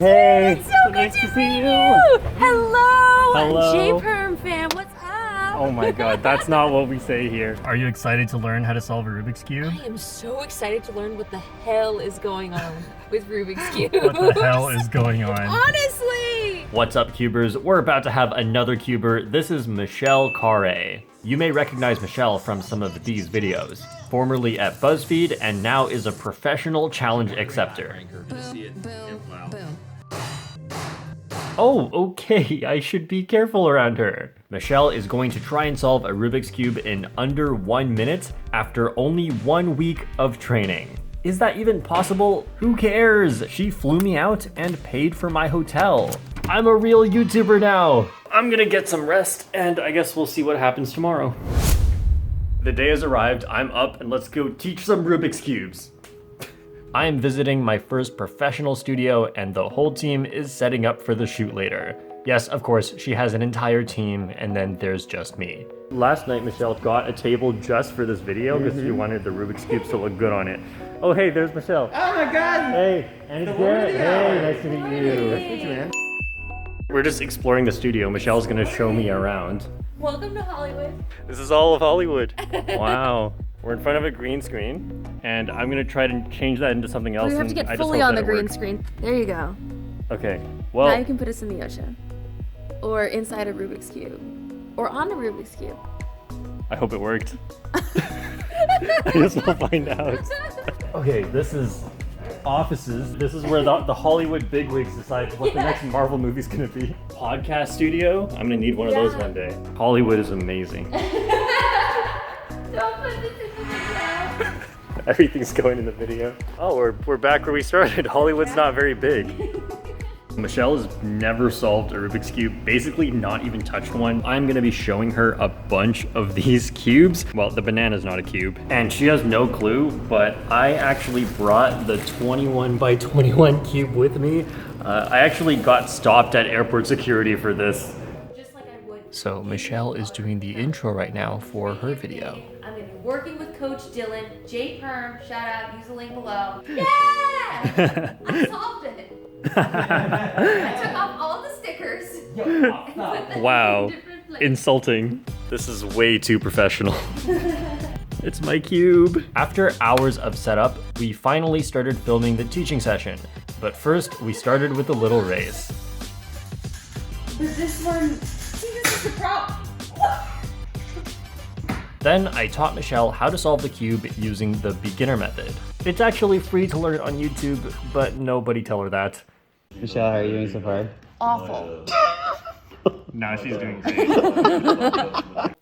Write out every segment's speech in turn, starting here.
Hey, it's so good to see you. Hello, Hello. J-Perm fam, what's up? Oh my god, that's not what we say here. Are you excited to learn how to solve a Rubik's Cube? I am so excited to learn what the hell is going on with Rubik's Cube. What the hell is going on? Honestly! What's up, Cubers? We're about to have another Cuber. This is Michelle Klára. You may recognize Michelle from some of these videos. Formerly at BuzzFeed and now is a professional challenge acceptor. Oh, okay, I should be careful around her. Michelle is going to try and solve a Rubik's Cube in under 1 minute after only 1 week of training. Is that even possible? Who cares? She flew me out and paid for my hotel. I'm a real YouTuber now. I'm gonna get some rest and I guess we'll see what happens tomorrow. The day has arrived, I'm up and let's go teach some Rubik's Cubes. I am visiting my first professional studio and the whole team is setting up for the shoot later. Yes, of course, she has an entire team and then there's just me. Last night, Michelle got a table just for this video because she wanted the Rubik's Cubes to look good on it. Oh, hey, there's Michelle. Oh my god! Hey, and it's Garrett. Hey, nice to meet you. Nice to meet you, man. We're just exploring the studio. Michelle's gonna show me around. Welcome to Hollywood. This is all of Hollywood. Wow. We're in front of a green screen, and I'm gonna try to change that into something else. We have to and I get just fully hope on that the it green works. screen. There you go. Okay, Now well, you can put us in the ocean. Or inside a Rubik's Cube. Or on a Rubik's Cube. I hope it worked. I guess we'll find out. Okay, this is offices. This is where the Hollywood bigwigs decide what the next Marvel movie's gonna be. Podcast studio? I'm gonna need one of those one day. Hollywood is amazing. Don't put this in the video. Everything's going in the video. Oh, we're back where we started. Hollywood's not very big. Michelle has never solved a Rubik's Cube, basically not even touched one. I'm gonna be showing her a bunch of these cubes. Well, the banana's not a cube, and she has no clue, but I actually brought the 21 by 21 cube with me. I actually got stopped at airport security for this. Just like I would. So Michelle is doing the intro right now for her video. I'm gonna be working with Coach Dylan, J-Perm, shout out, use the link below. Yeah! I solved it. I took off all the stickers. Wow, insulting. This is way too professional. It's my cube. After hours of setup, we finally started filming the teaching session. But first, we started with a little race. But this one, see, this is the problem. Then I taught Michelle how to solve the cube using the beginner method. It's actually free to learn on YouTube, but nobody tell her that. Michelle, how are you doing so far? Awful. Now she's doing great.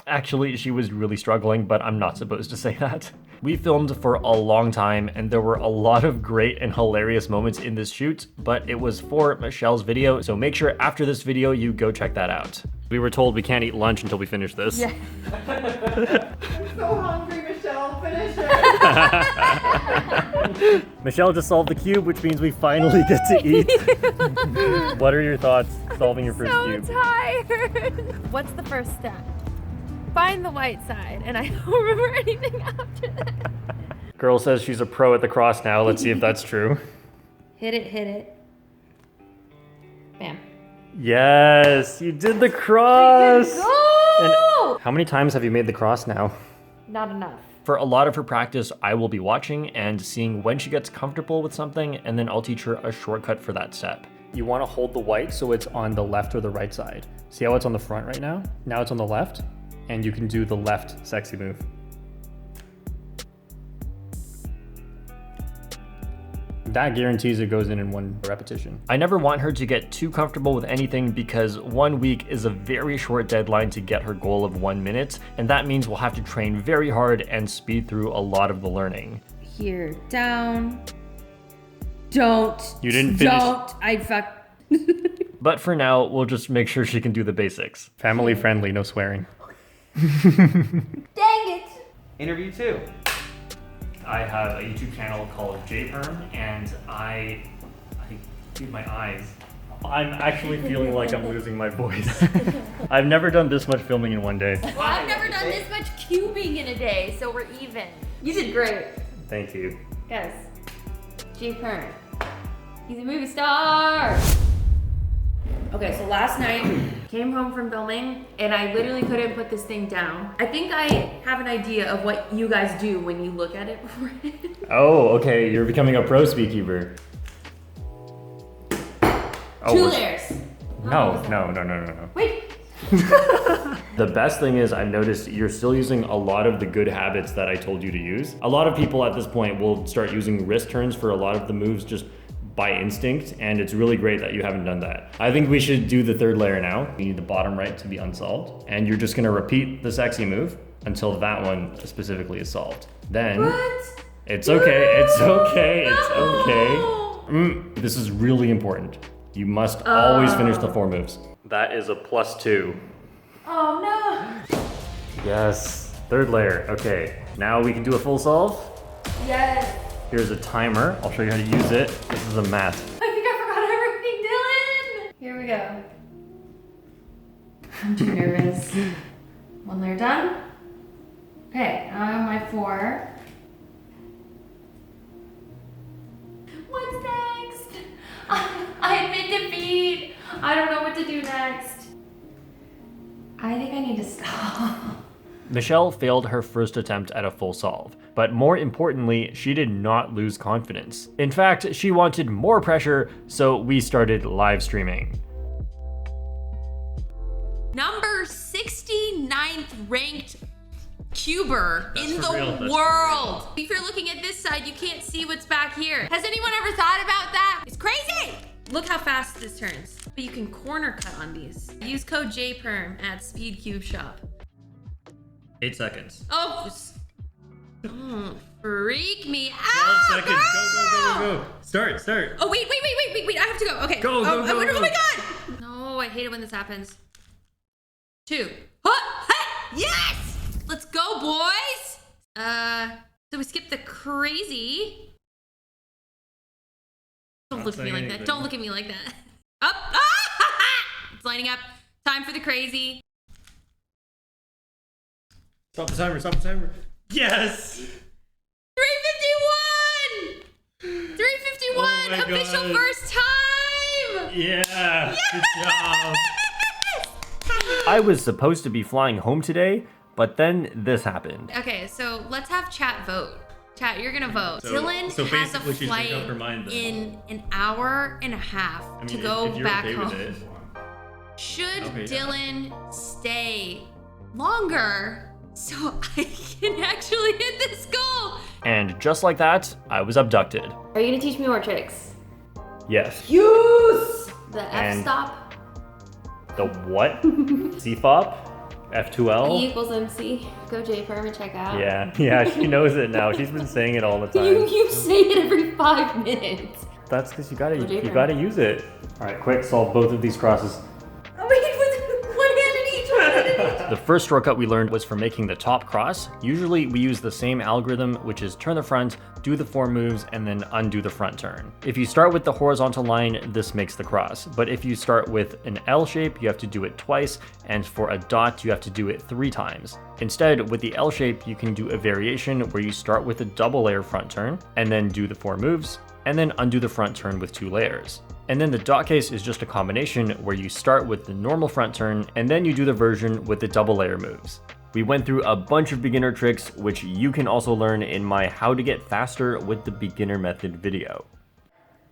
Actually, she was really struggling, but I'm not supposed to say that. We filmed for a long time, and there were a lot of great and hilarious moments in this shoot, but it was for Michelle's video, so make sure after this video you go check that out. We were told we can't eat lunch until we finish this. Yeah. I'm so hungry, Michelle. Finish it. Michelle just solved the cube, which means we finally get to eat. What are your thoughts solving your first cube? So tired. What's the first step? Find the white side, and I don't remember anything after that. Girl says she's a pro at the cross now. Let's see if that's true. Hit it, hit it. Bam. Yes, you did the cross. Go! And how many times have you made the cross now? Not enough. For a lot of her practice, I will be watching and seeing when she gets comfortable with something, and then I'll teach her a shortcut for that step. You want to hold the white so it's on the left or the right side. See how it's on the front right now? Now it's on the left, and you can do the left sexy move. That guarantees it goes in one repetition. I never want her to get too comfortable with anything because 1 week is a very short deadline to get her goal of 1 minute, and that means we'll have to train very hard and speed through a lot of the learning. Here, down. Don't. You didn't finish. Don't. I fuck. But for now, we'll just make sure she can do the basics. Family friendly, no swearing. Dang it. Interview 2. I have a YouTube channel called J-Perm, and I do my eyes. I'm actually feeling like I'm losing my voice. I've never done this much filming in one day. Well, I've never done this much cubing in a day, so we're even. You did great. Thank you. Guys, J-Perm. He's a movie star. Okay, so last night, came home from filming, and I literally couldn't put this thing down. I think I have an idea of what you guys do when you look at it beforehand. Oh, okay, you're becoming a pro speedkeeper. Oh, 2 layers. No. Wait. The best thing is I've noticed you're still using a lot of the good habits that I told you to use. A lot of people at this point will start using wrist turns for a lot of the moves just by instinct, and it's really great that you haven't done that. I think we should do the 3rd layer now. We need the bottom right to be unsolved, and you're just gonna repeat the sexy move until that one specifically is solved. Then, What? it's okay, it's okay, No. it's okay. This is really important. You must always finish the 4 moves. That is a +2. Oh no. Yes, 3rd layer, okay. Now we can do a full solve. Yes. Here's a timer. I'll show you how to use it. This is a mat. I think I forgot everything, Dylan. Here we go. I'm too nervous. 1 layer done. Okay, now I have my 4. What's next? I admit defeat. I don't know what to do next. I think I need to stop. Michelle failed her first attempt at a full solve, but more importantly, she did not lose confidence. In fact, she wanted more pressure, so we started live streaming. Number 69th ranked cuber That's in for the real, that's for world. If you're looking at this side, you can't see what's back here. Has anyone ever thought about that? It's crazy. Look how fast this turns. But you can corner cut on these. Use code JPerm at Speed Cube Shop. 8 seconds. Oh, don't freak me 12 out. seconds. Go. Start. Oh, wait. I have to go. Okay. Go. Oh my God. No, I hate it when this happens. 2. Hey, yes! Let's go, boys. So we skipped the crazy. Don't look at me like that. Don't look at me like that. Up. It's lining up. Time for the crazy. Stop the timer. Yes! 351! 351! Oh my Official God. first time! Yeah! Good job! I was supposed to be flying home today, but then this happened. Okay, so let's have chat vote. Chat, you're gonna vote. So Dylan has a basically she's flight making up her mind then. in an hour and a half to go if you're back okay home. with it. Should Okay, yeah. Dylan stay longer so I can actually hit this goal? And just like that, I was abducted. Are you gonna teach me more tricks? Yes. Use the And- f-stop. The what? CFOP? F2L? E = MC. Go JPerm and check out. Yeah, she knows it now. She's been saying it all the time. You say it every 5 minutes. That's because you JPerm. gotta use it. All right, quick, solve both of these crosses. Oh, wait, with 1 hand in each, 1 hand in each. The first shortcut we learned was for making the top cross. Usually we use the same algorithm, which is turn the front, do the 4 moves, and then undo the front turn. If you start with the horizontal line, this makes the cross. But if you start with an L shape, you have to do it twice, and for a dot, you have to do it 3 times. Instead, with the L shape, you can do a variation where you start with a double layer front turn, and then do the 4 moves, and then undo the front turn with 2 layers. And then the dot case is just a combination where you start with the normal front turn and then you do the version with the double layer moves. We went through a bunch of beginner tricks, which you can also learn in my How to Get Faster with the Beginner Method video.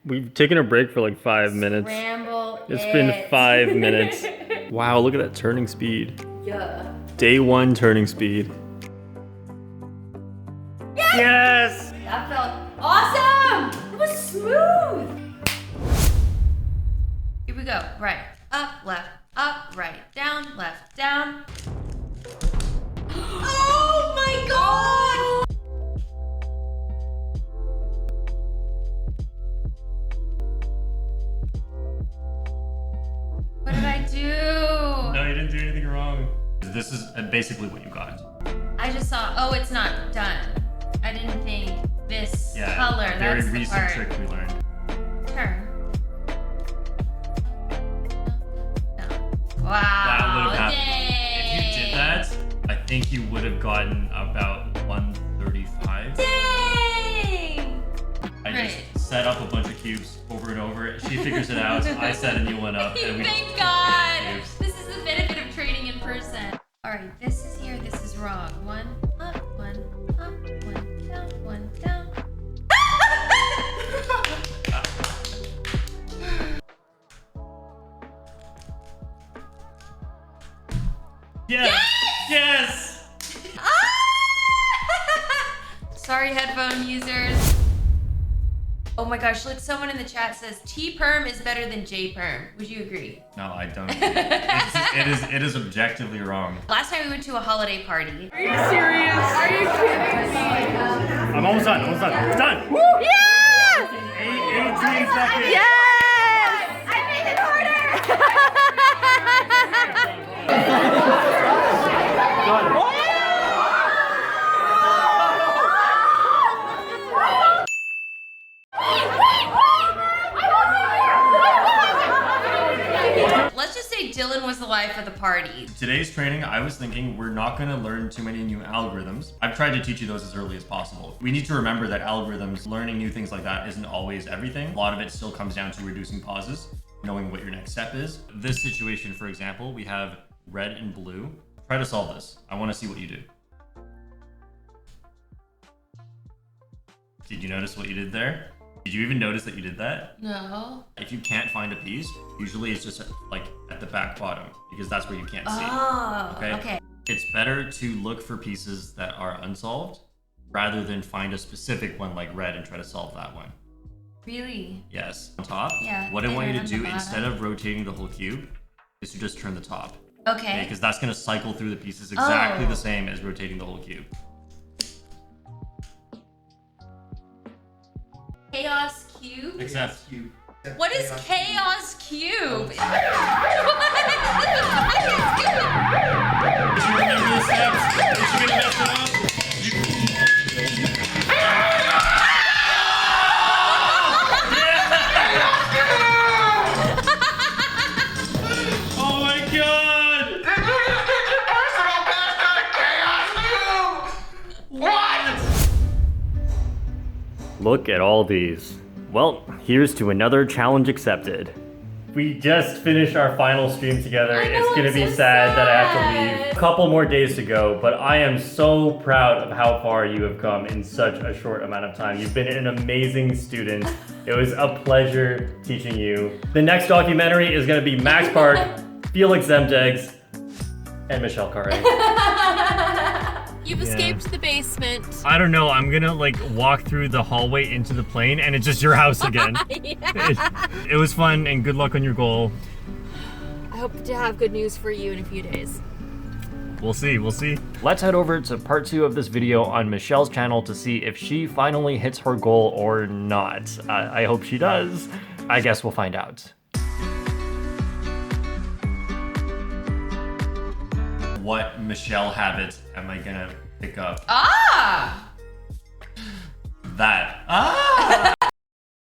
We've taken a break for like 5 minutes. Ramble. It's been 5 minutes. Wow, look at that turning speed. Yeah. Day 1 turning speed. Yes! That felt awesome! It was smooth! Here we go. Right. Up, left, up, right, down, left, down. Oh my god! What did I do? No, you didn't do anything wrong. This is basically what you got. I just saw, oh, it's not done. I didn't think this color, very that's the recent part. trick we learned. Turn. No. Wow. That would have happened. Dang. If you did that, I think you would have gotten about 135. Dang! I just set up a bunch of cubes over over and over. She figures it out. I set a new one up. And Thank God! This is the benefit of training in person. Alright, this is here, this is wrong. One up, one down, one down. Yes! Yes! Sorry, headphone users. Oh my gosh, look, someone in the chat says T-perm is better than J-perm. Would you agree? No, I don't. It is objectively wrong. Last time we went to a holiday party. Are you serious? Are you kidding me? I'm almost done. It's done. Woo! Yes! 18 seconds. Yes! I made it harder! Let's just say Dylan was the life of the party. Today's training, I was thinking we're not going to learn too many new algorithms. I've tried to teach you those as early as possible. We need to remember that algorithms, learning new things like that isn't always everything. A lot of it still comes down to reducing pauses, knowing what your next step is. This situation, for example, we have red and blue. Try to solve this. I want to see what you do. Did you notice what you did there? Did you even notice that you did that? No. If you can't find a piece, usually it's just like at the back bottom because that's where you can't see. Oh, okay. It's better to look for pieces that are unsolved rather than find a specific one like red and try to solve that one. Really? Yes. On top, Yeah, what I want you to and on do the instead of rotating the whole cube is to just turn the top. Okay. Because that's going to cycle through the pieces exactly Oh. the same as rotating the whole cube. Chaos cube? Except What is chaos cube? Did you remember the steps? Did you get messed up? Oh my god! What? Look at all these. Well, here's to another challenge accepted. We just finished our final stream together. I know, It's gonna I'm be so sad that I have to sad. leave. A couple more days to go, but I am so proud of how far you have come in such a short amount of time. You've been an amazing student. It was a pleasure teaching you. The next documentary is gonna be Max Park, Felix Zemdegs, and Michelle Carre. You've escaped the basement. I don't know, I'm gonna like walk through the hallway into the plane and it's just your house again. It was fun and good luck on your goal. I hope to have good news for you in a few days. We'll see. Let's head over to part 2 of this video on Michelle's channel to see if she finally hits her goal or not. I hope she does. I guess we'll find out. What Michelle habit am I gonna pick up? Ah! That. Ah!